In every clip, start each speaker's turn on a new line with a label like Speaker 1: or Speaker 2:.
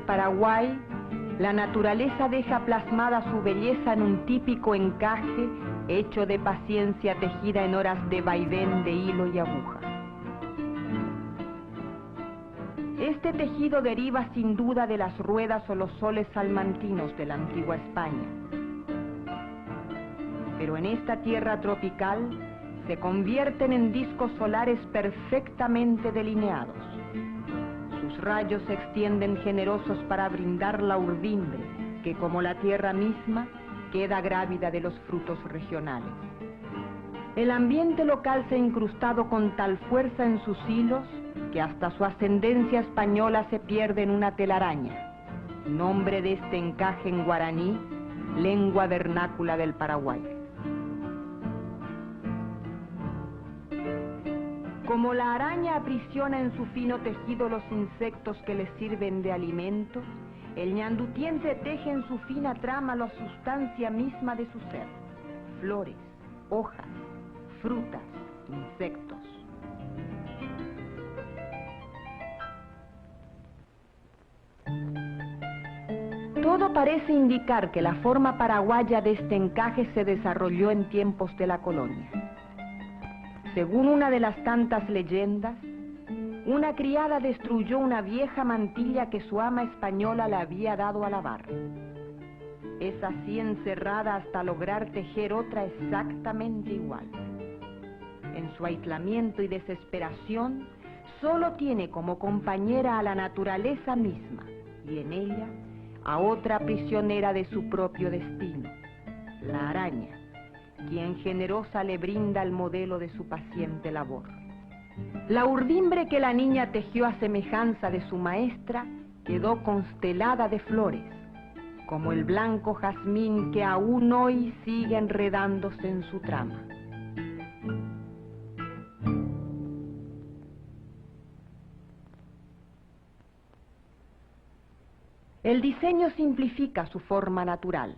Speaker 1: del Paraguay, la naturaleza deja plasmada su belleza en un típico encaje hecho de paciencia tejida en horas de vaivén de hilo y aguja. Este tejido deriva sin duda de las ruedas o los soles salmantinos de la antigua España. Pero en esta tierra tropical se convierten en discos solares perfectamente delineados. Sus rayos se extienden generosos para brindar la urdimbre, que como la tierra misma, queda grávida de los frutos regionales. El ambiente local se ha incrustado con tal fuerza en sus hilos que hasta su ascendencia española se pierde en una telaraña, nombre de este encaje en guaraní, lengua vernácula del Paraguay. Como la araña aprisiona en su fino tejido los insectos que le sirven de alimento, el ñandutiense teje en su fina trama la sustancia misma de su ser: flores, hojas, frutas, insectos. Todo parece indicar que la forma paraguaya de este encaje se desarrolló en tiempos de la colonia. Según una de las tantas leyendas, una criada destruyó una vieja mantilla que su ama española le había dado a lavar. Es así encerrada hasta lograr tejer otra exactamente igual. En su aislamiento y desesperación, solo tiene como compañera a la naturaleza misma, y en ella a otra prisionera de su propio destino, la araña, quien generosa le brinda el modelo de su paciente labor. La urdimbre que la niña tejió a semejanza de su maestra quedó constelada de flores, como el blanco jazmín que aún hoy sigue enredándose en su trama. El diseño simplifica su forma natural,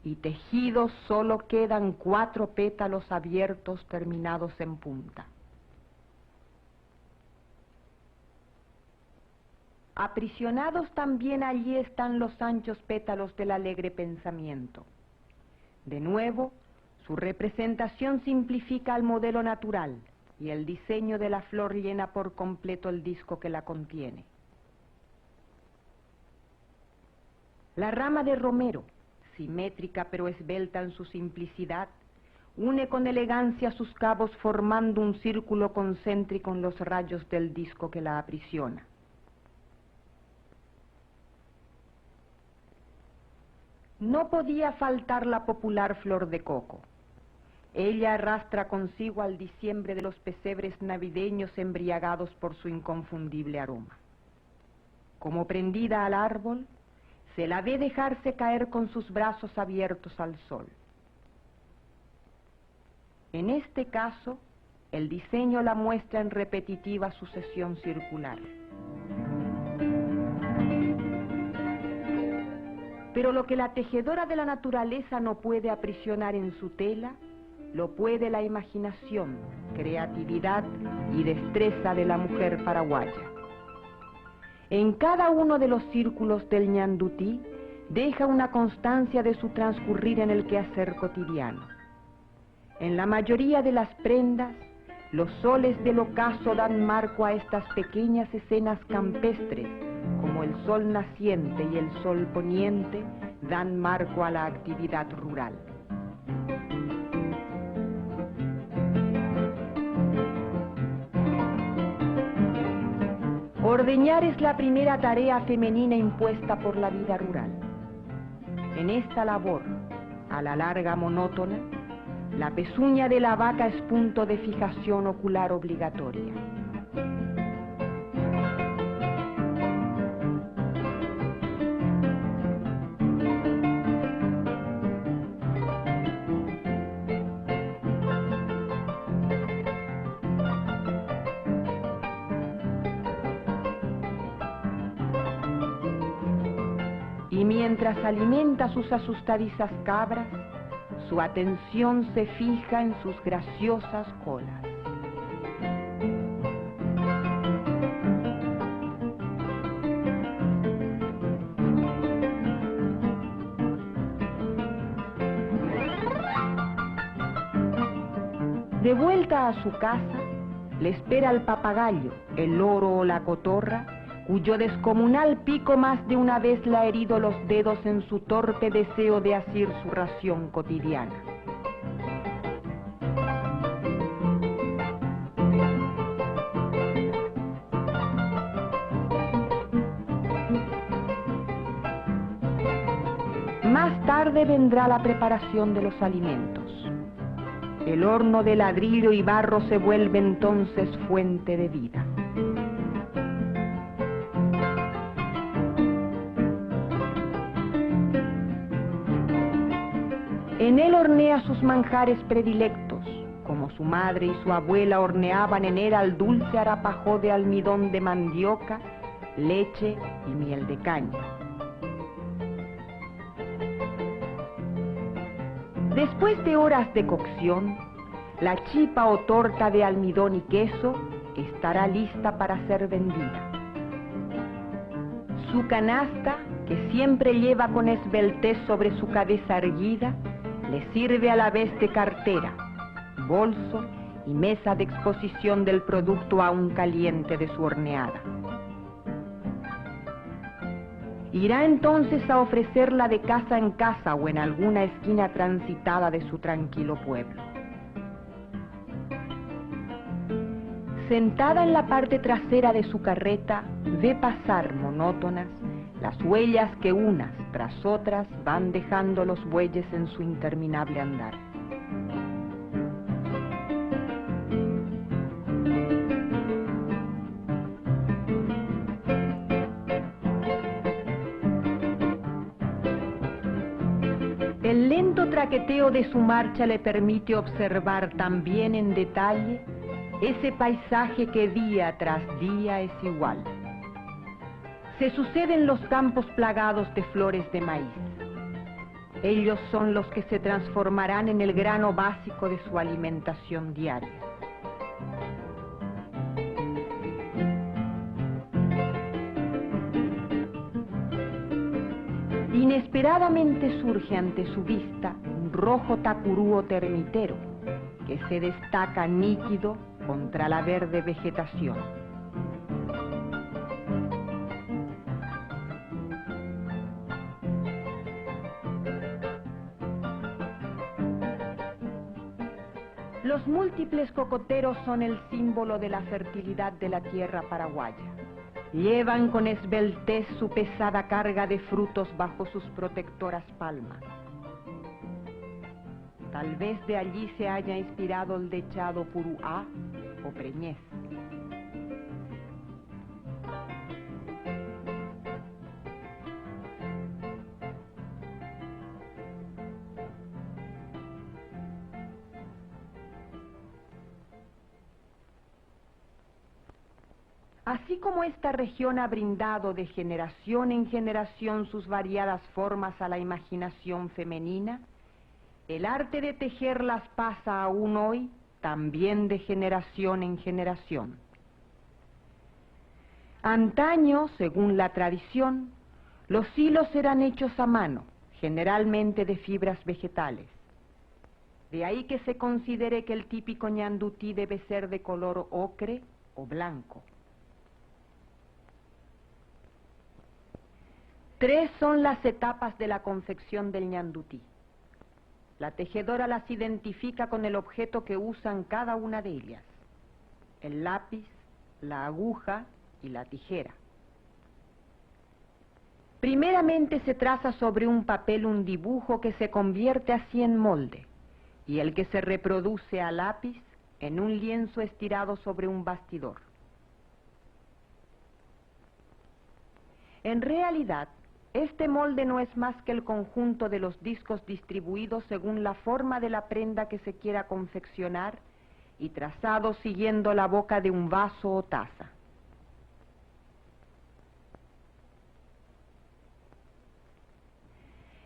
Speaker 1: y tejidos solo quedan 4 pétalos abiertos terminados en punta. Aprisionados también allí están los anchos pétalos del alegre pensamiento. De nuevo, su representación simplifica el modelo natural, y el diseño de la flor llena por completo el disco que la contiene. La rama de romero, simétrica pero esbelta en su simplicidad, une con elegancia sus cabos formando un círculo concéntrico en los rayos del disco que la aprisiona. No podía faltar la popular flor de coco. Ella arrastra consigo al diciembre de los pesebres navideños embriagados por su inconfundible aroma. Como prendida al árbol, se la ve dejarse caer con sus brazos abiertos al sol. En este caso, el diseño la muestra en repetitiva sucesión circular. Pero lo que la tejedora de la naturaleza no puede aprisionar en su tela, lo puede la imaginación, creatividad y destreza de la mujer paraguaya. En cada uno de los círculos del ñandutí deja una constancia de su transcurrir en el quehacer cotidiano. En la mayoría de las prendas, los soles del ocaso dan marco a estas pequeñas escenas campestres, como el sol naciente y el sol poniente dan marco a la actividad rural. Ordeñar es la primera tarea femenina impuesta por la vida rural. En esta labor, a la larga monótona, la pezuña de la vaca es punto de fijación ocular obligatoria. Y mientras alimenta sus asustadizas cabras, su atención se fija en sus graciosas colas. De vuelta a su casa, le espera el papagayo, el loro o la cotorra, cuyo descomunal pico más de una vez le ha herido los dedos en su torpe deseo de asir su ración cotidiana. Más tarde vendrá la preparación de los alimentos. El horno de ladrillo y barro se vuelve entonces fuente de vida. En él hornea sus manjares predilectos, como su madre y su abuela horneaban en él al dulce arapajó de almidón de mandioca, leche y miel de caña. Después de horas de cocción, la chipa o torta de almidón y queso estará lista para ser vendida. Su canasta, que siempre lleva con esbeltez sobre su cabeza erguida, le sirve a la vez de cartera, bolso y mesa de exposición del producto aún caliente de su horneada. Irá entonces a ofrecerla de casa en casa o en alguna esquina transitada de su tranquilo pueblo. Sentada en la parte trasera de su carreta, ve pasar monótonas las huellas que unas tras otras van dejando los bueyes en su interminable andar. El lento traqueteo de su marcha le permite observar también en detalle ese paisaje que día tras día es igual. Se suceden los campos plagados de flores de maíz. Ellos son los que se transformarán en el grano básico de su alimentación diaria. Inesperadamente surge ante su vista un rojo tacurúo termitero que se destaca nítido contra la verde vegetación. Los múltiples cocoteros son el símbolo de la fertilidad de la tierra paraguaya. Llevan con esbeltez su pesada carga de frutos bajo sus protectoras palmas. Tal vez de allí se haya inspirado el dechado puruá o preñez. Así como esta región ha brindado de generación en generación sus variadas formas a la imaginación femenina, el arte de tejerlas pasa aún hoy también de generación en generación. Antaño, según la tradición, los hilos eran hechos a mano, generalmente de fibras vegetales. De ahí que se considere que el típico ñandutí debe ser de color ocre o blanco. 3 son las etapas de la confección del ñandutí. La tejedora las identifica con el objeto que usan cada una de ellas: el lápiz, la aguja y la tijera. Primeramente se traza sobre un papel un dibujo que se convierte así en molde, y el que se reproduce a lápiz en un lienzo estirado sobre un bastidor. En realidad, este molde no es más que el conjunto de los discos distribuidos según la forma de la prenda que se quiera confeccionar y trazados siguiendo la boca de un vaso o taza.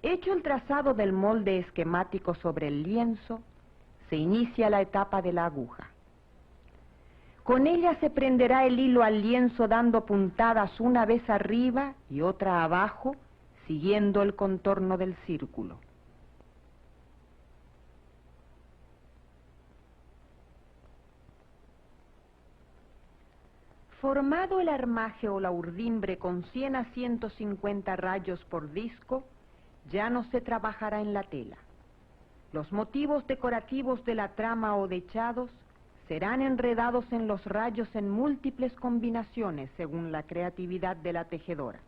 Speaker 1: Hecho el trazado del molde esquemático sobre el lienzo, se inicia la etapa de la aguja. Con ella se prenderá el hilo al lienzo dando puntadas una vez arriba y otra abajo, siguiendo el contorno del círculo. Formado el armaje o la urdimbre con 100 a 150 rayos por disco, ya no se trabajará en la tela. Los motivos decorativos de la trama o dechados serán enredados en los rayos en múltiples combinaciones según la creatividad de la tejedora.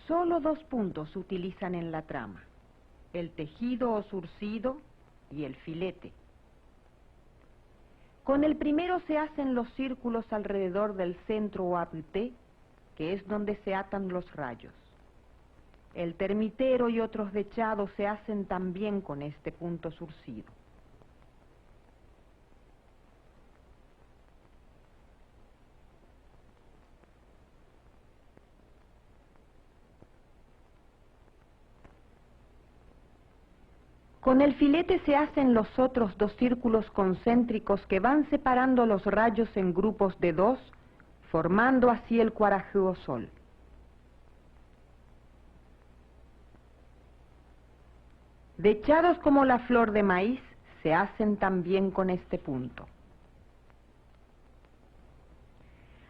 Speaker 1: Solo 2 puntos se utilizan en la trama: el tejido o zurcido y el filete. Con el primero se hacen los círculos alrededor del centro o apté, que es donde se atan los rayos. El termitero y otros dechados se hacen también con este punto zurcido. Con el filete se hacen los otros 2 círculos concéntricos que van separando los rayos en grupos de 2, formando así el cuarajú o sol. Dechados como la flor de maíz se hacen también con este punto.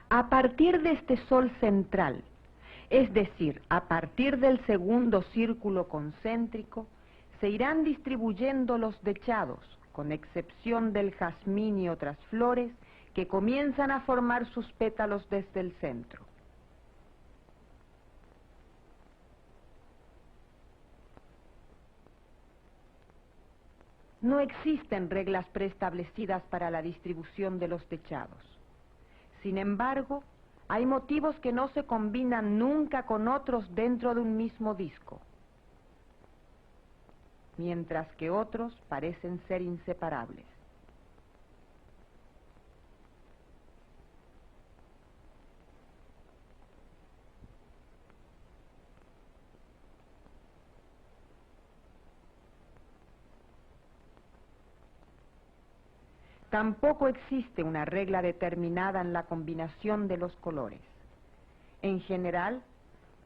Speaker 1: A partir de este sol central, es decir, a partir del segundo círculo concéntrico, se irán distribuyendo los dechados, con excepción del jazmín y otras flores, que comienzan a formar sus pétalos desde el centro. No existen reglas preestablecidas para la distribución de los dechados. Sin embargo, hay motivos que no se combinan nunca con otros dentro de un mismo disco, mientras que otros parecen ser inseparables. Tampoco existe una regla determinada en la combinación de los colores. En general,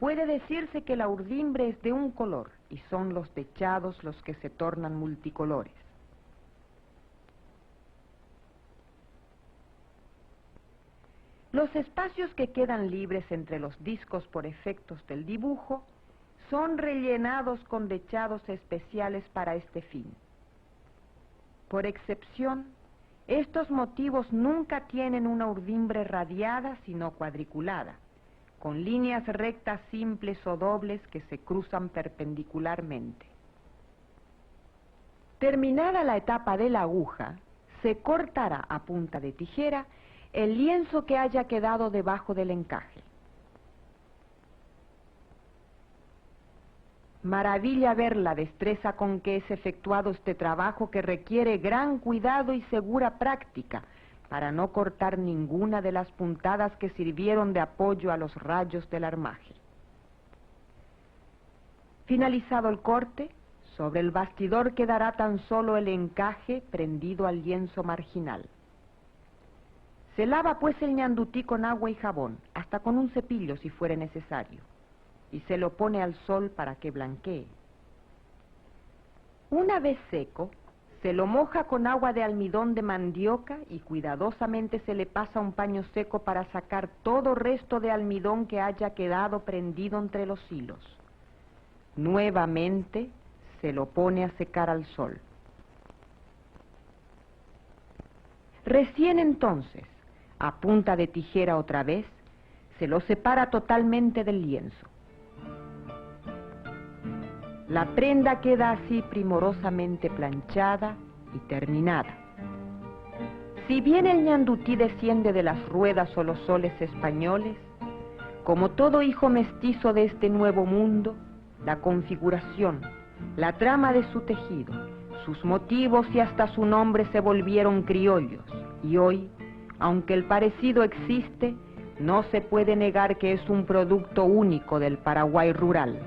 Speaker 1: puede decirse que la urdimbre es de un color y son los dechados los que se tornan multicolores. Los espacios que quedan libres entre los discos por efectos del dibujo son rellenados con dechados especiales para este fin. Por excepción, estos motivos nunca tienen una urdimbre radiada, sino cuadriculada, con líneas rectas simples o dobles que se cruzan perpendicularmente. Terminada la etapa de la aguja, se cortará a punta de tijera el lienzo que haya quedado debajo del encaje. Maravilla ver la destreza con que es efectuado este trabajo, que requiere gran cuidado y segura práctica para no cortar ninguna de las puntadas que sirvieron de apoyo a los rayos del armaje. Finalizado el corte, sobre el bastidor quedará tan solo el encaje prendido al lienzo marginal. Se lava pues el ñandutí con agua y jabón, hasta con un cepillo si fuere necesario, y se lo pone al sol para que blanquee. Una vez seco, se lo moja con agua de almidón de mandioca y cuidadosamente se le pasa un paño seco para sacar todo resto de almidón que haya quedado prendido entre los hilos. Nuevamente se lo pone a secar al sol. Recién entonces, a punta de tijera otra vez, se lo separa totalmente del lienzo. La prenda queda así primorosamente planchada y terminada. Si bien el ñandutí desciende de las ruedas o los soles españoles, como todo hijo mestizo de este nuevo mundo, la configuración, la trama de su tejido, sus motivos y hasta su nombre se volvieron criollos, y hoy, aunque el parecido existe, no se puede negar que es un producto único del Paraguay rural.